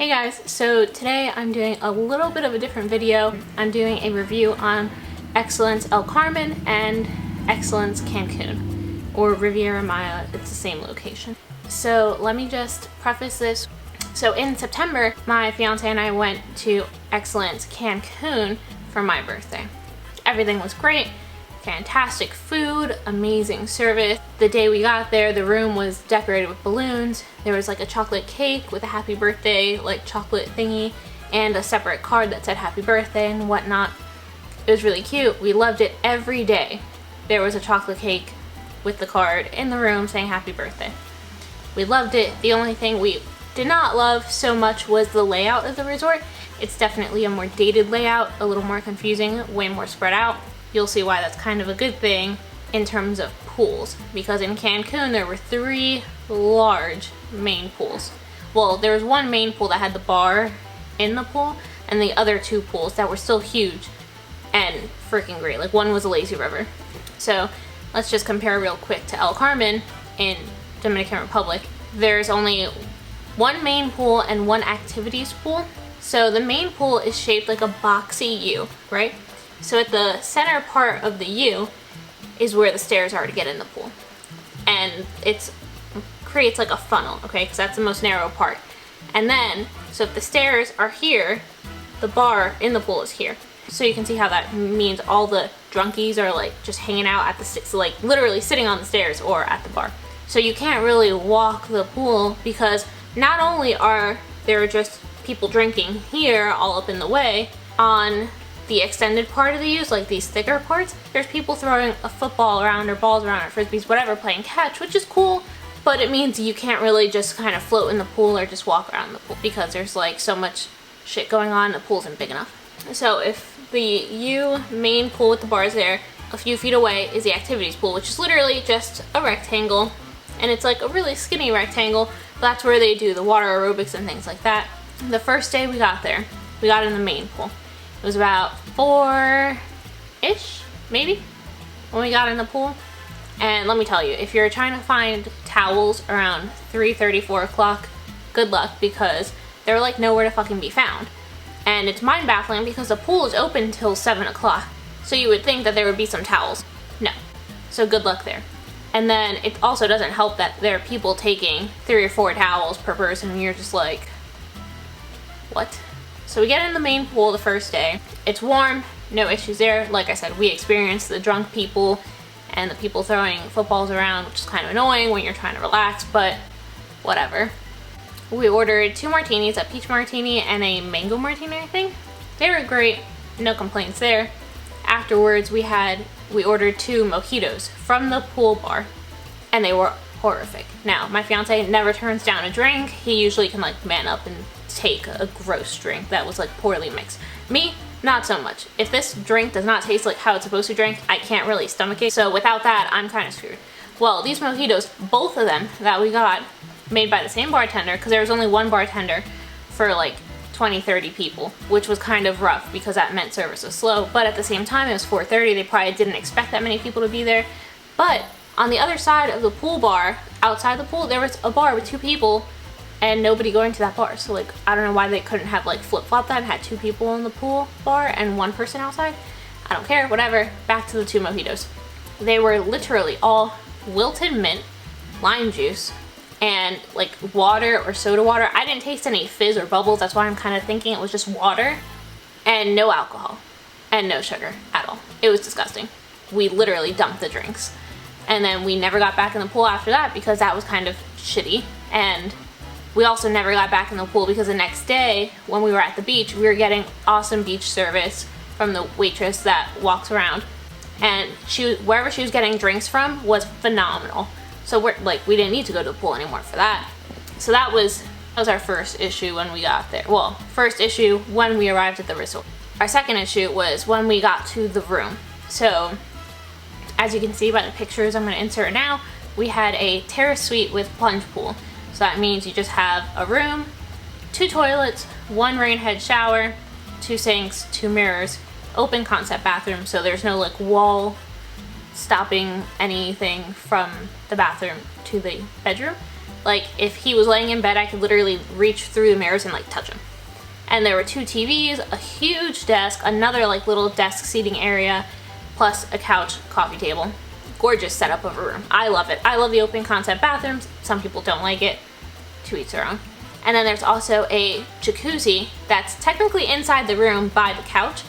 Hey guys, so today I'm doing a little bit of a different video. I'm doing a review on Excellence El Carmen and Excellence Cancun, or Riviera Maya, it's the same location. So let me just preface this. So in September, my fiance and I went to Excellence Cancun for my birthday. Everything was great. Fantastic food, amazing service. The day we got there, the room was decorated with balloons. There was like a chocolate cake with a happy birthday, like chocolate thingy, and a separate card that said happy birthday and whatnot. It was really cute. We loved it every day. There was a chocolate cake with the card in the room saying happy birthday. We loved it. The only thing we did not love so much was the layout of the resort. It's definitely a more dated layout, a little more confusing, way more spread out. You'll see why that's kind of a good thing in terms of pools, because in Cancun there were 3 large main pools. Well, there was one main pool that had the bar in the pool, and the other 2 pools that were still huge and freaking great. Like, one was a lazy river. So let's just compare real quick to El Carmen in Dominican Republic. There's only 1 main pool and 1 activities pool. So the main pool is shaped like a boxy U, right? So at the center part of the U is where the stairs are to get in the pool. And it creates like a funnel, okay? Because that's the most narrow part. And then, so if the stairs are here, the bar in the pool is here. So you can see how that means all the drunkies are like just hanging out at the, so like literally sitting on the stairs or at the bar. So you can't really walk the pool because not only are there just people drinking here all up in the way, on the extended part of the use, like these thicker parts, there's people throwing a football around or balls around or frisbees, whatever, playing catch, which is cool, but it means you can't really just kind of float in the pool or just walk around the pool because there's like so much shit going on, the pool isn't big enough. So if the U main pool with the bars there, a few feet away is the activities pool, which is literally just a rectangle, and it's like a really skinny rectangle. That's where they do the water aerobics and things like that. The first day we got there, we got in the main pool. It was about 4-ish, maybe, when we got in the pool. And let me tell you, if you're trying to find towels around 3:30, 4 o'clock, good luck, because they're like nowhere to fucking be found. And it's mind-baffling because the pool is open till 7 o'clock. So you would think that there would be some towels. No. So good luck there. And then it also doesn't help that there are people taking 3 or 4 towels per person, and you're just like, what? So we get in the main pool the first day. It's warm, no issues there. Like I said, we experienced the drunk people and the people throwing footballs around, which is kind of annoying when you're trying to relax, but whatever. We ordered 2 martinis, a peach martini and a mango martini, I think. They were great, no complaints there. Afterwards, we ordered 2 mojitos from the pool bar, and they were horrific. Now, my fiance never turns down a drink. He usually can like man up and take a gross drink that was like poorly mixed. Me, not so much. If this drink does not taste like how it's supposed to drink, I can't really stomach it. So without that, I'm kind of screwed. Well, these mojitos, both of them that we got, made by the same bartender, because there was only 1 bartender for like 20-30 people, which was kind of rough because that meant service was slow. But at the same time, it was 4:30. They probably didn't expect that many people to be there. But on the other side of the pool bar, outside the pool, there was a bar with 2 people and nobody going to that bar. So like, I don't know why they couldn't have like flip-flopped that and had 2 people in the pool bar and 1 person outside. I don't care, whatever. Back to the 2 mojitos. They were literally all wilted mint, lime juice, and like water or soda water. I didn't taste any fizz or bubbles. That's why I'm kind of thinking it was just water, and no alcohol and no sugar at all. It was disgusting. We literally dumped the drinks. And then we never got back in the pool after that because that was kind of shitty. And we also never got back in the pool because the next day when we were at the beach, we were getting awesome beach service from the waitress that walks around. And wherever she was getting drinks from was phenomenal. So we didn't need to go to the pool anymore for that. So that was our first issue when we got there. Well, first issue when we arrived at the resort. Our second issue was when we got to the room. So as you can see by the pictures I'm going to insert now, we had a terrace suite with plunge pool. So that means you just have a room, 2 toilets, 1 rain head shower, 2 sinks, 2 mirrors, open concept bathroom, so there's no like wall stopping anything from the bathroom to the bedroom. Like, if he was laying in bed, I could literally reach through the mirrors and like touch him. And there were 2 TVs, a huge desk, another like little desk seating area, plus a couch, coffee table. Gorgeous setup of a room. I love it. I love the open concept bathrooms. Some people don't like it. To each their own. And then there's also a jacuzzi that's technically inside the room by the couch,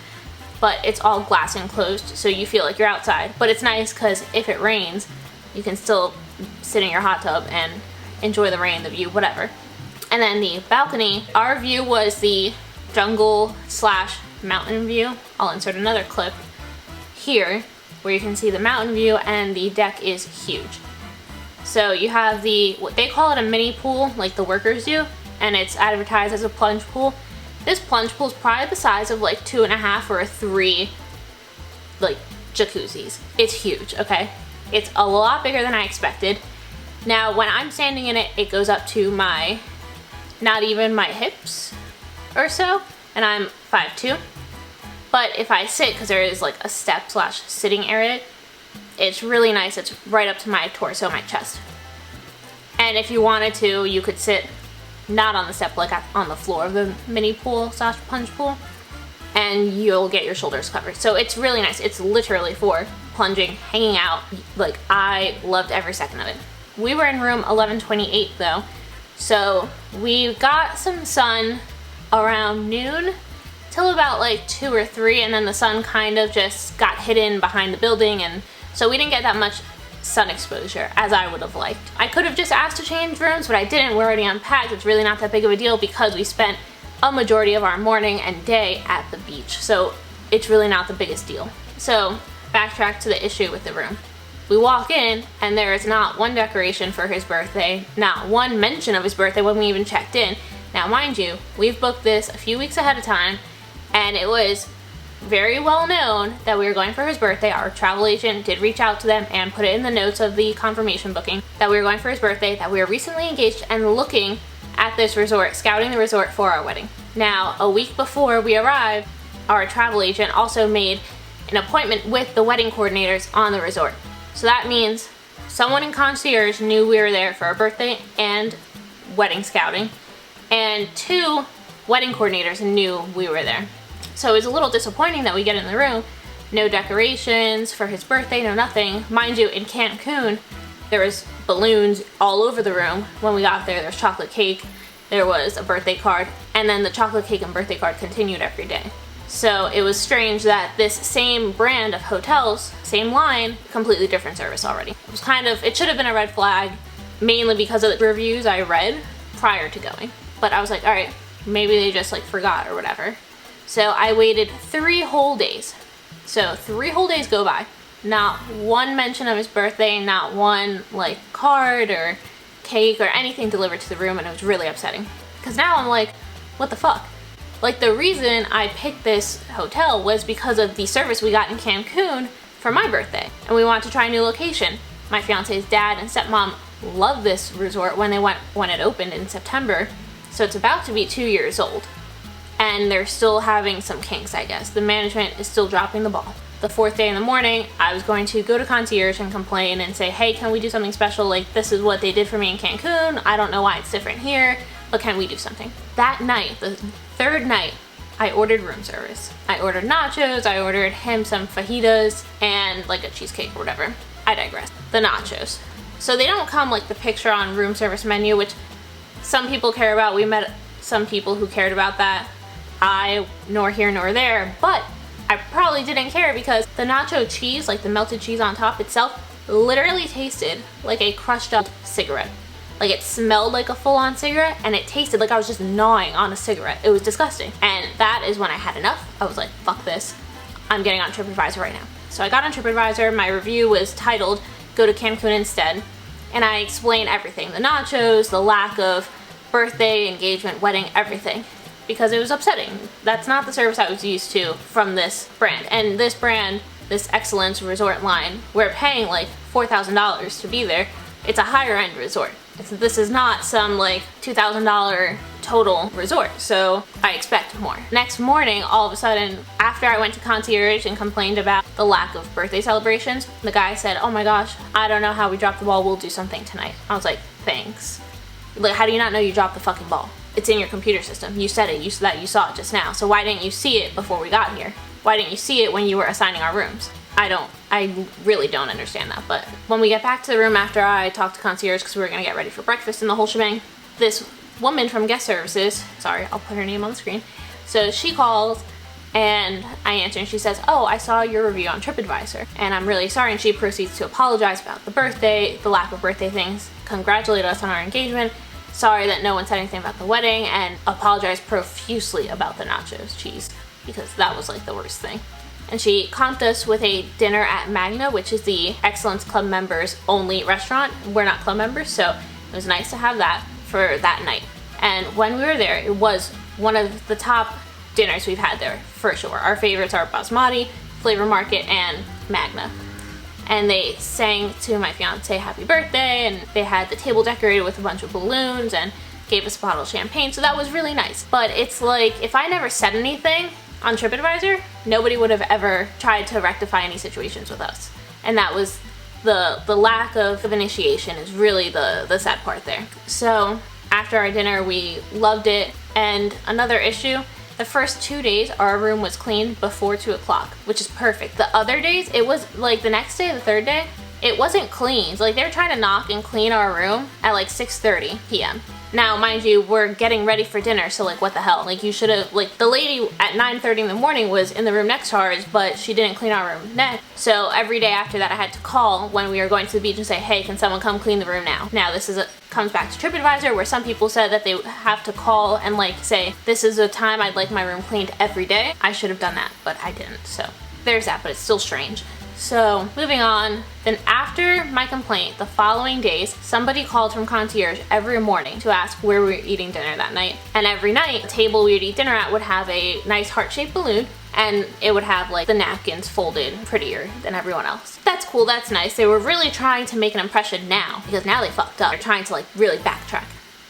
but it's all glass enclosed, so you feel like you're outside. But it's nice because if it rains, you can still sit in your hot tub and enjoy the rain, the view, whatever. And then the balcony, our view was the jungle / mountain view. I'll insert another clip here where you can see the mountain view, and the deck is huge. So you have what they call it a mini pool, like the workers do, and it's advertised as a plunge pool. This plunge pool is probably the size of like 2.5 or 3 like jacuzzis. It's huge, okay? It's a lot bigger than I expected. Now when I'm standing in it, it goes up to not even my hips or so, and I'm 5'2". But if I sit, because there is like a step / sitting area, it's really nice. It's right up to my torso, my chest. And if you wanted to, you could sit not on the step, like on the floor of the mini pool / plunge pool, and you'll get your shoulders covered. So it's really nice. It's literally for plunging, hanging out. Like, I loved every second of it. We were in room 1128 though, so we got some sun around noon till about like 2 or 3, and then the sun kind of just got hidden behind the building, and so we didn't get that much sun exposure as I would have liked. I could have just asked to change rooms, but I didn't. We're already unpacked. It's really not that big of a deal because we spent a majority of our morning and day at the beach, so it's really not the biggest deal. So backtrack to the issue with the room. We walk in and there is not one decoration for his birthday, not one mention of his birthday when we even checked in. Now mind you, we've booked this a few weeks ahead of time, and it was very well known that we were going for his birthday. Our travel agent did reach out to them and put it in the notes of the confirmation booking that we were going for his birthday, that we were recently engaged and looking at this resort, scouting the resort for our wedding. Now, a week before we arrived, our travel agent also made an appointment with the wedding coordinators on the resort. So that means someone in concierge knew we were there for our birthday and wedding scouting, and 2 wedding coordinators knew we were there. So it was a little disappointing that we get in the room, no decorations for his birthday, no nothing. Mind you, in Cancun, there was balloons all over the room. When we got there, there's chocolate cake, there was a birthday card, and then the chocolate cake and birthday card continued every day. So it was strange that this same brand of hotels, same line, completely different service already. It was it should have been a red flag, mainly because of the reviews I read prior to going. But I was like, all right, maybe they just like forgot or whatever. So I waited 3 whole days. So 3 whole days go by. Not one mention of his birthday, not one like card or cake or anything delivered to the room, and it was really upsetting. Because now I'm like, what the fuck? Like, the reason I picked this hotel was because of the service we got in Cancun for my birthday. And we wanted to try a new location. My fiance's dad and stepmom loved this resort when it opened in September. So it's about to be 2 years old. And they're still having some kinks, I guess. The management is still dropping the ball. The 4th day in the morning, I was going to go to concierge and complain and say, hey, can we do something special? Like, this is what they did for me in Cancun. I don't know why it's different here, but can we do something? That night, the 3rd night, I ordered room service. I ordered nachos, I ordered him some fajitas, and like a cheesecake or whatever. I digress. The nachos. So they don't come like the picture on room service menu, which some people care about. We met some people who cared about that. I, nor here nor there, but I probably didn't care because the nacho cheese, like the melted cheese on top itself, literally tasted like a crushed up cigarette. Like, it smelled like a full-on cigarette, and it tasted like I was just gnawing on a cigarette. It was disgusting. And that is when I had enough. I was like, fuck this. I'm getting on TripAdvisor right now. So I got on TripAdvisor. My review was titled, go to Cancun instead. And I explained everything. The nachos, the lack of birthday, engagement, wedding, everything. Because it was upsetting. That's not the service I was used to from this brand. And this brand, this Excellence Resort line, we're paying like $4,000 to be there. It's a higher end resort. This is not some like $2,000 total resort, so I expect more. Next morning, all of a sudden, after I went to concierge and complained about the lack of birthday celebrations, the guy said, oh my gosh, I don't know how we dropped the ball, we'll do something tonight. I was like, thanks. Like, how do you not know you dropped the fucking ball? It's in your computer system. You said it. You saw it just now. So why didn't you see it before we got here? Why didn't you see it when you were assigning our rooms? I really don't understand that. But when we get back to the room after I talked to concierge, because we were gonna get ready for breakfast and the whole shebang, this woman from guest services, sorry, I'll put her name on the screen. So she calls and I answer and she says, oh, I saw your review on TripAdvisor and I'm really sorry. And she proceeds to apologize about the birthday, the lack of birthday things, congratulate us on our engagement, sorry that no one said anything about the wedding, and apologize profusely about the nachos cheese, because that was like the worst thing. And she comped us with a dinner at Magna, which is the Excellence Club members only restaurant. We're not club members, so it was nice to have that for that night. And when we were there, it was one of the top dinners we've had there, for sure. Our favorites are Basmati, Flavor Market, and Magna. And they sang to my fiance happy birthday, and they had the table decorated with a bunch of balloons and gave us a bottle of champagne, so that was really nice. But it's like, if I never said anything on TripAdvisor, nobody would have ever tried to rectify any situations with us. And that was the lack of initiation is really the sad part there. So after our dinner, we loved it. And another issue, the first 2 days our room was cleaned before 2 o'clock, which is perfect. The other days, it was like the next day, the third day, it wasn't cleaned. Like, they were trying to knock and clean our room at like 6:30 p.m. Now, mind you, we're getting ready for dinner, so like, what the hell? Like, you should have, like, the lady at 9:30 in the morning was in the room next to ours, but she didn't clean our room next. So every day after that, I had to call when we were going to the beach and say, hey, can someone come clean the room now? Now, this comes back to TripAdvisor, where some people said that they have to call and like say, this is a time I'd like my room cleaned every day. I should have done that, but I didn't. So there's that, but it's still strange. So moving on, then after my complaint, the following days, somebody called from concierge every morning to ask where we were eating dinner that night. And every night, the table we would eat dinner at would have a nice heart-shaped balloon, and it would have like the napkins folded prettier than everyone else. That's cool, that's nice. They were really trying to make an impression now, because now they fucked up. They're trying to like really backtrack.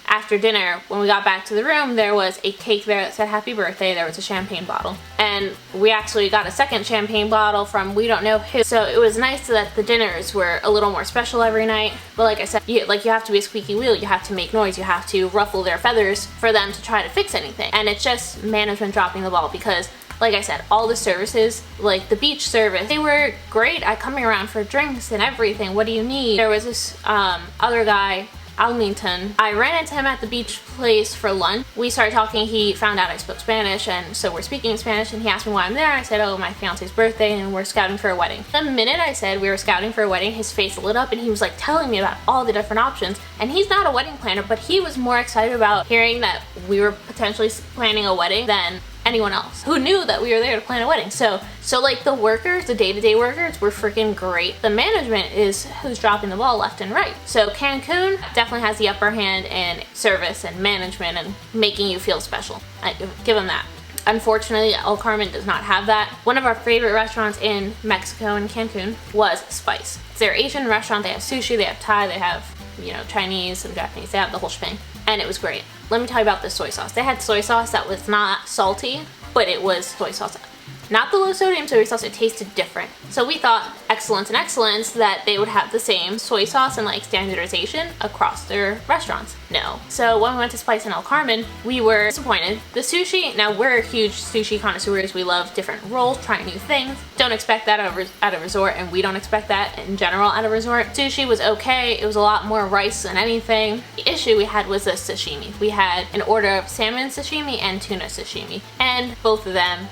After dinner, when we got back to the room, there was a cake there that said happy birthday. There was a champagne bottle. And we actually got a second champagne bottle from we don't know who. So it was nice that the dinners were a little more special every night. But like I said, you have to be a squeaky wheel. You have to make noise. You have to ruffle their feathers for them to try to fix anything. And it's just management dropping the ball, because like I said, all the services, like the beach service, they were great at coming around for drinks and everything. What do you need? There was this other guy, Almington. I ran into him at the beach place for lunch. We started talking. He found out I spoke Spanish, and so we're speaking in Spanish, and he asked me why I'm there. I said, oh, my fiance's birthday, and we're scouting for a wedding. The minute I said we were scouting for a wedding, his face lit up, and he was like telling me about all the different options. And he's not a wedding planner, but he was more excited about hearing that we were potentially planning a wedding than anyone else who knew that we were there to plan a wedding. So like the workers, the day-to-day workers were freaking great. The management is who's dropping the ball left and right. So Cancun definitely has the upper hand in service and management and making you feel special. I give them that. Unfortunately, El Carmen does not have that. One of our favorite restaurants in Mexico and Cancun was Spice. It's their Asian restaurant. They have sushi, they have Thai, they have, you know, Chinese, some Japanese, they have the whole shebang. And it was great. Let me tell you about the soy sauce. They had soy sauce that was not salty, but it was soy sauce. Not the low sodium soy sauce, it tasted different. So we thought Excellence and Excellence that they would have the same soy sauce and like standardization across their restaurants. No. So when we went to Spice and El Carmen, we were disappointed. The sushi, now we're huge sushi connoisseurs. We love different rolls, trying new things. Don't expect that at a resort, and we don't expect that in general at a resort. Sushi was okay. It was a lot more rice than anything. The issue we had was the sashimi. We had an order of salmon sashimi and tuna sashimi, and both of them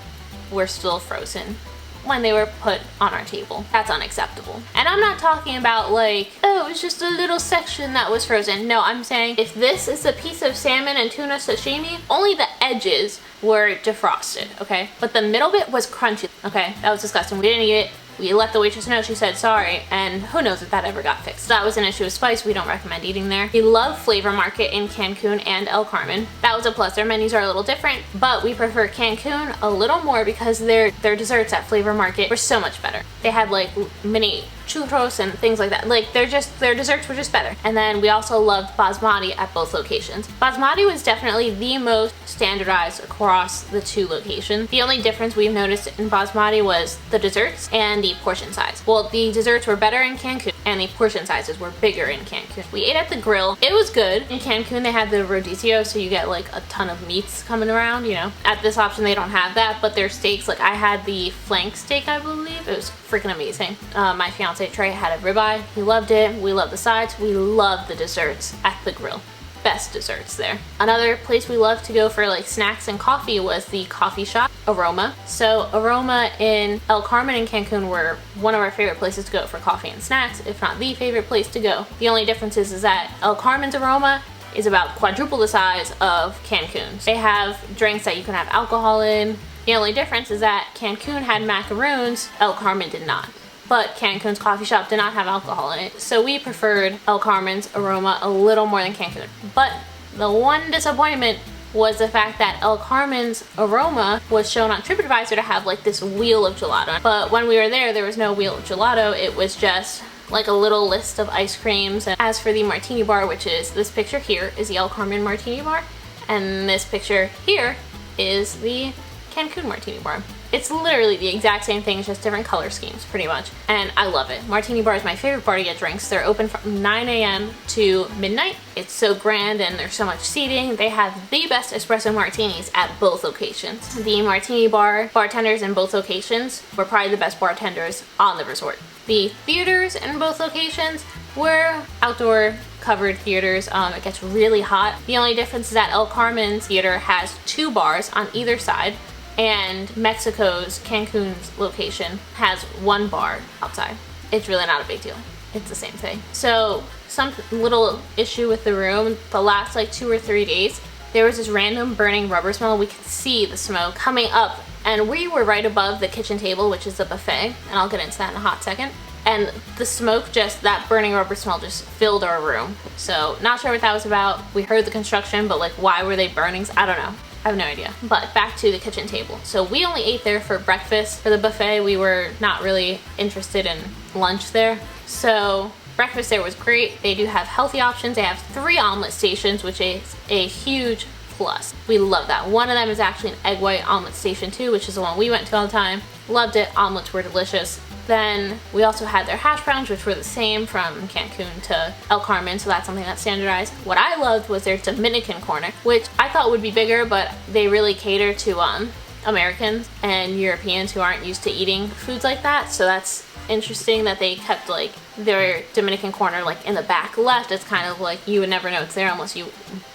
were still frozen when they were put on our table. That's unacceptable. And I'm not talking about like, oh, it's just a little section that was frozen. No, I'm saying if this is a piece of salmon and tuna sashimi, only the edges were defrosted, okay? But the middle bit was crunchy, okay? That was disgusting. We didn't eat it. We let the waitress know, she said sorry, and who knows if that ever got fixed. That was an issue with Spice. We don't recommend eating there. We love Flavor Market in Cancun and El Carmen. That was a plus. Their menus are a little different, but we prefer Cancun a little more because their desserts at Flavor Market were so much better. They had like mini churros and things like that. Like their desserts were just better. And then we also loved basmati at both locations. Basmati was definitely the most standardized across the 2 locations. The only difference we've noticed in basmati was the desserts and the portion size. Well, the desserts were better in Cancun and the portion sizes were bigger in Cancun. We ate at the grill. It was good. In Cancun they had the rodizio, so you get like a ton of meats coming around, you know. At this option they don't have that, but their steaks, like I had the flank steak, I believe. It was freaking amazing. My fiance Trey had a ribeye. He loved it. We loved the sides. We loved the desserts at the grill. Best desserts there. Another place we loved to go for like snacks and coffee was the coffee shop, Aroma. So Aroma in El Carmen and Cancun were one of our favorite places to go for coffee and snacks, if not the favorite place to go. The only difference is that El Carmen's Aroma is about quadruple the size of Cancun's. They have drinks that you can have alcohol in. The only difference is that Cancun had macaroons, El Carmen did not. But Cancun's coffee shop did not have alcohol in it, so we preferred El Carmen's Aroma a little more than Cancun. But the one disappointment was the fact that El Carmen's Aroma was shown on TripAdvisor to have like this wheel of gelato. But when we were there was no wheel of gelato, it was just like a little list of ice creams. And as for the martini bar, which is this picture here, is the El Carmen martini bar, and this picture here is the Cancun martini bar. It's literally the exact same thing, it's just different color schemes pretty much, and I love it. Martini bar is my favorite bar to get drinks. They're open from 9 a.m. to midnight. It's so grand and there's so much seating. They have the best espresso martinis at both locations. The martini bar bartenders in both locations were probably the best bartenders on the resort. The theaters in both locations were outdoor covered theaters. It gets really hot. The only difference is that El Carmen's theater has 2 bars on either side, and Mexico's, Cancun's location, has 1 bar outside. It's really not a big deal. It's the same thing. So some little issue with the room, the last like 2 or 3 days, there was this random burning rubber smell. We could see the smoke coming up, and we were right above the kitchen table, which is the buffet, and I'll get into that in a hot second. And the smoke, just that burning rubber smell, just filled our room. So not sure what that was about. We heard the construction, but like why were they burning? I don't know. I have no idea. But back to the kitchen table. So we only ate there for breakfast. For the buffet, we were not really interested in lunch there. So breakfast there was great. They do have healthy options. They have 3 omelet stations, which is a huge plus. We love that. One of them is actually an egg white omelet station too, which is the one we went to all the time. Loved it. Omelets were delicious. Then we also had their hash browns, which were the same from Cancun to El Carmen, so that's something that's standardized. What I loved was their Dominican corner, which I thought would be bigger, but they really cater to Americans and Europeans who aren't used to eating foods like that. So that's interesting that they kept like their Dominican corner like in the back left. It's kind of like you would never know it's there unless you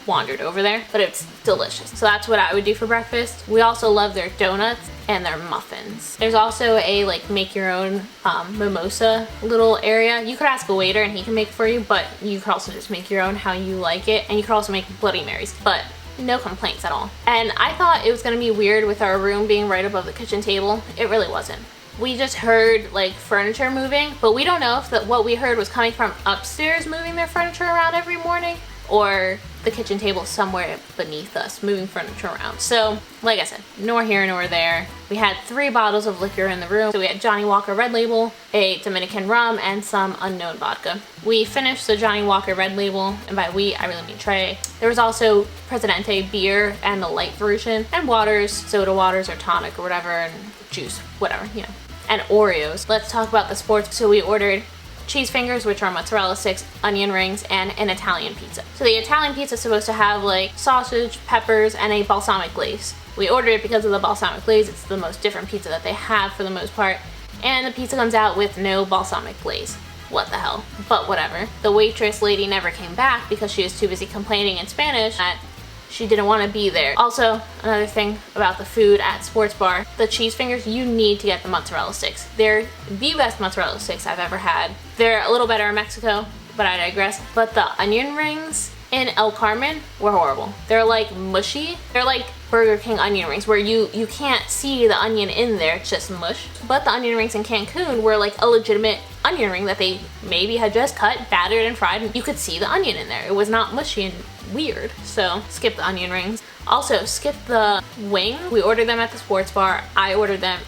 wandered over there, but it's delicious. So that's what I would do for breakfast. We also love their donuts and their muffins. There's also a like make your own mimosa little area. You could ask a waiter and he can make it for you, but you could also just make your own how you like it, and you could also make Bloody Marys, but no complaints at all. And I thought it was gonna be weird with our room being right above the kitchen table. It really wasn't. We just heard like furniture moving, but we don't know if what we heard was coming from upstairs moving their furniture around every morning, or the kitchen table somewhere beneath us moving furniture around. So like I said, nor here nor there. We had 3 bottles of liquor in the room. So we had Johnny Walker Red Label, a Dominican rum, and some unknown vodka. We finished the Johnny Walker Red Label, and by we I really mean Trey. There was also Presidente beer and the light version, and waters, soda waters or tonic or whatever, and juice, whatever, you know, and Oreos. Let's talk about the sports. So we ordered cheese fingers, which are mozzarella sticks, onion rings, and an Italian pizza. So the Italian pizza is supposed to have like sausage, peppers, and a balsamic glaze. We ordered it because of the balsamic glaze. It's the most different pizza that they have for the most part. And the pizza comes out with no balsamic glaze. What the hell? But whatever. The waitress lady never came back because she was too busy complaining in Spanish that she didn't want to be there. Also, another thing about the food at Sports Bar, the cheese fingers, you need to get the mozzarella sticks. They're the best mozzarella sticks I've ever had. They're a little better in Mexico, but I digress. But the onion rings in El Carmen were horrible. They're like mushy. They're like Burger King onion rings where you can't see the onion in there, it's just mush. But the onion rings in Cancun were like a legitimate onion ring that they maybe had just cut, battered, and fried, and you could see the onion in there. It was not mushy and weird. So skip the onion rings. Also, skip the wing. We ordered them at the sports bar. I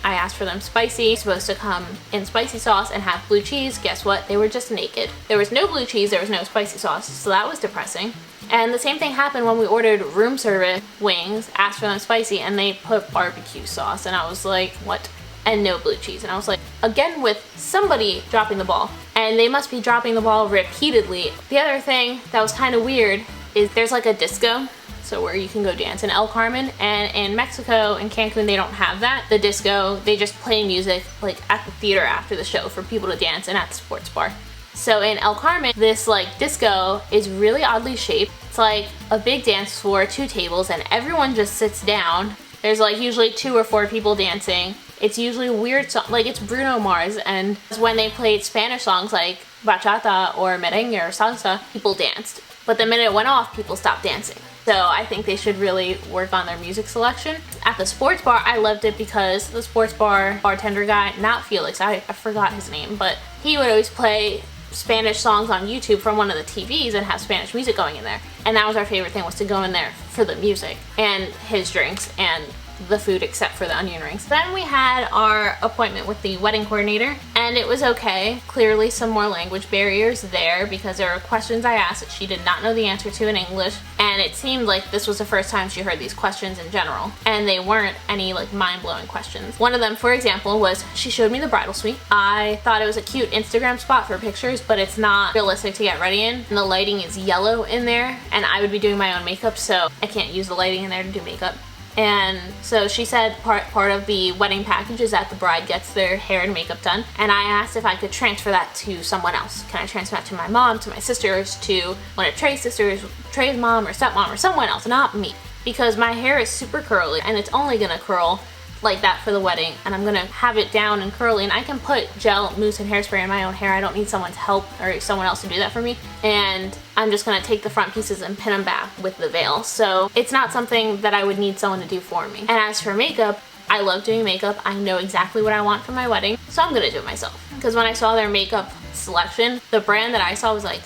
asked for them spicy. Supposed to come in spicy sauce and have blue cheese. Guess what? They were just naked. There was no blue cheese, there was no spicy sauce, so that was depressing. And the same thing happened when we ordered room service wings, asked for them spicy, and they put barbecue sauce, and I was like, what? And no blue cheese. And I was like, again, with somebody dropping the ball. And they must be dropping the ball repeatedly. The other thing that was kind of weird is there's like a disco, so where you can go dance in El Carmen, and in Mexico, in Cancun, they don't have that. The disco, they just play music like at the theater after the show for people to dance and at the sports bar. So in El Carmen, this like disco is really oddly shaped. It's like a big dance floor, 2 tables, and everyone just sits down. There's like usually 2 or 4 people dancing. It's usually weird, like it's Bruno Mars, and when they played Spanish songs like bachata or merengue or salsa, people danced. But the minute it went off, people stopped dancing. So I think they should really work on their music selection. At the sports bar, I loved it because the sports bar bartender guy, not Felix, I forgot his name, but he would always play Spanish songs on YouTube from one of the TVs and have Spanish music going in there. And that was our favorite thing, was to go in there for the music and his drinks and the food except for the onion rings. Then we had our appointment with the wedding coordinator, and it was okay. Clearly some more language barriers there because there were questions I asked that she did not know the answer to in English, and it seemed like this was the first time she heard these questions in general, and they weren't any like mind-blowing questions. One of them, for example, was she showed me the bridal suite. I thought it was a cute Instagram spot for pictures, but it's not realistic to get ready in, and the lighting is yellow in there, and I would be doing my own makeup, so I can't use the lighting in there to do makeup. And so she said part of the wedding package is that the bride gets their hair and makeup done, and I asked if I could transfer that to someone else. Can I transfer that to my mom, to my sisters, to one of Trey's sisters, Trey's mom or stepmom, or someone else, not me? Because my hair is super curly and it's only gonna curl like that for the wedding, and I'm gonna have it down and curly, and I can put gel, mousse, and hairspray in my own hair. I don't need someone's help or someone else to do that for me, and I'm just gonna take the front pieces and pin them back with the veil. So it's not something that I would need someone to do for me. And as for makeup, I love doing makeup. I know exactly what I want for my wedding, so I'm gonna do it myself. Because when I saw their makeup selection, the brand that I saw was like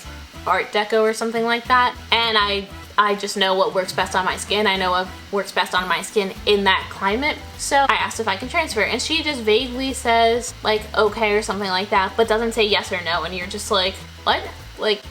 Art Deco or something like that, and I just know what works best on my skin. I know what works best on my skin in that climate. So I asked if I can transfer, and she just vaguely says like okay or something like that, but doesn't say yes or no, and you're just like, what? Like,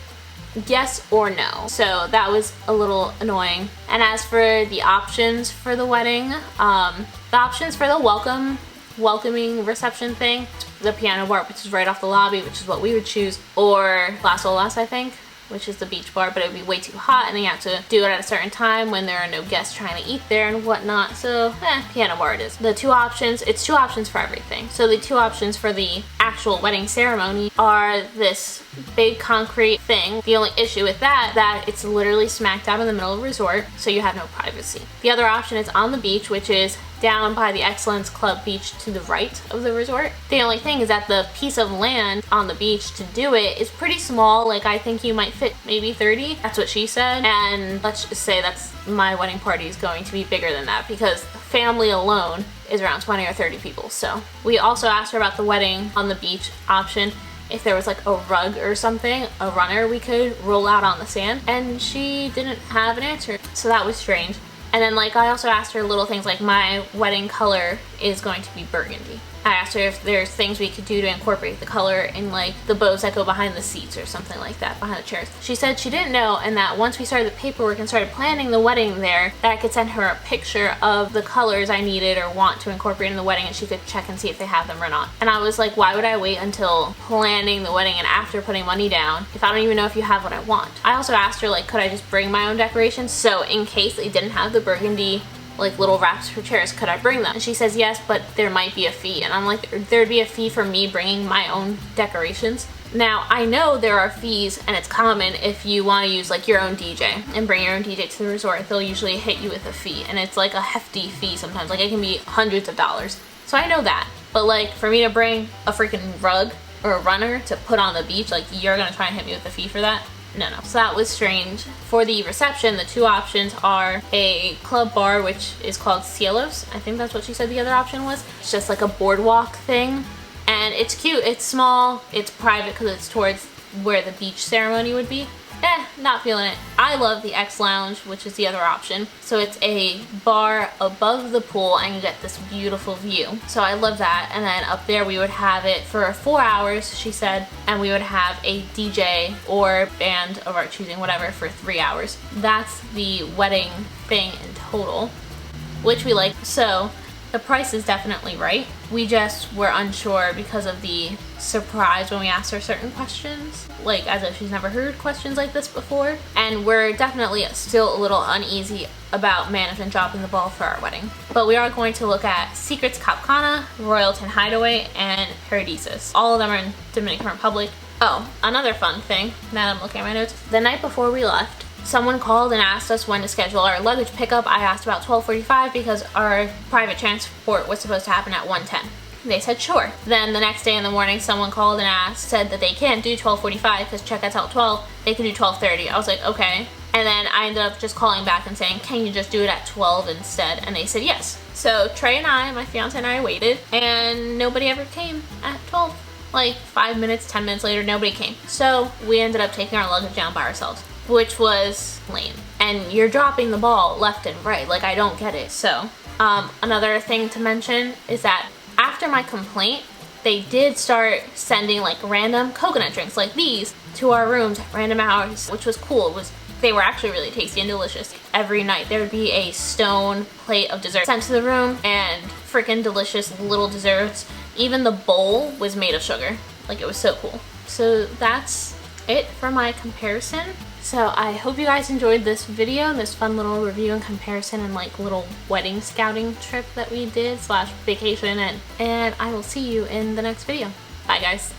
yes or no. So that was a little annoying. And as for the options for the wedding, the options for the welcoming reception thing, the piano bar, which is right off the lobby, which is what we would choose, or Las Olas, I think, which is the beach bar, but it would be way too hot and then you have to do it at a certain time when there are no guests trying to eat there and whatnot. So piano bar it is. The 2 options, it's 2 options for everything. So the 2 options for the actual wedding ceremony are this big concrete thing. The only issue with that it's literally smack dab in the middle of a resort, so you have no privacy. The other option is on the beach, which is down by the Excellence Club beach to the right of the resort. The only thing is that the piece of land on the beach to do it is pretty small. Like, I think you might fit maybe 30. That's what she said. And let's just say that's my wedding party is going to be bigger than that because family alone is around 20 or 30 people. So we also asked her about the wedding on the beach option, if there was like a rug or something, a runner we could roll out on the sand, and she didn't have an answer. So that was strange. And then like I also asked her little things like my wedding color is going to be burgundy. I asked her if there's things we could do to incorporate the color in like the bows that go behind the seats or something like that, behind the chairs. She said she didn't know, and that once we started the paperwork and started planning the wedding there, that I could send her a picture of the colors I needed or want to incorporate in the wedding, and she could check and see if they have them or not. And I was like, why would I wait until planning the wedding and after putting money down if I don't even know if you have what I want? I also asked her like, could I just bring my own decorations, so in case they didn't have the burgundy like little wraps for chairs, could I bring them? And she says yes, but there might be a fee. And I'm like, there'd be a fee for me bringing my own decorations? Now, I know there are fees, and it's common if you want to use like your own DJ and bring your own DJ to the resort, they'll usually hit you with a fee, and it's like a hefty fee sometimes, like it can be hundreds of dollars. So I know that, but like for me to bring a freaking rug or a runner to put on the beach, like you're gonna try and hit me with a fee for that? No. So that was strange. For the reception, the 2 options are a club bar, which is called Cielos. I think that's what she said the other option was. It's just like a boardwalk thing. And it's cute, it's small, it's private because it's towards where the beach ceremony would be. not feeling it. I love the X Lounge, which is the other option. So it's a bar above the pool and you get this beautiful view. So I love that. And then up there we would have it for 4 hours, she said, and we would have a DJ or band of our choosing, whatever, for 3 hours. That's the wedding thing in total, which we like. So the price is definitely right. We just were unsure because of the surprise when we asked her certain questions, like as if she's never heard questions like this before. And we're definitely still a little uneasy about management dropping the ball for our wedding. But we are going to look at Secrets Cap Cana, Royalton Hideaway, and Paradisus. All of them are in Dominican Republic. Oh, another fun thing, now I'm looking at my notes. The night before we left, someone called and asked us when to schedule our luggage pickup. I asked about 12:45 because our private transport was supposed to happen at 1:10. They said sure. Then the next day in the morning, someone called and said that they can't do 12:45 because checkout's out 12. They could do 12:30. I was like, okay. And then I ended up just calling back and saying, can you just do it at 12 instead? And they said yes. So Trey and I, my fiance and I, waited, and nobody ever came at 12. Like 5 minutes, 10 minutes later, nobody came. So we ended up taking our luggage down by ourselves, which was lame. And you're dropping the ball left and right. Like, I don't get it. So another thing to mention is that after my complaint, they did start sending like random coconut drinks like these to our rooms at random hours, which was cool. They were actually really tasty and delicious. Every night there would be a stone plate of dessert sent to the room, and freaking delicious little desserts. Even the bowl was made of sugar. Like, it was so cool. So that's it for my comparison. So I hope you guys enjoyed this video, this fun little review and comparison and like little wedding scouting trip that we did / vacation, and I will see you in the next video. Bye guys.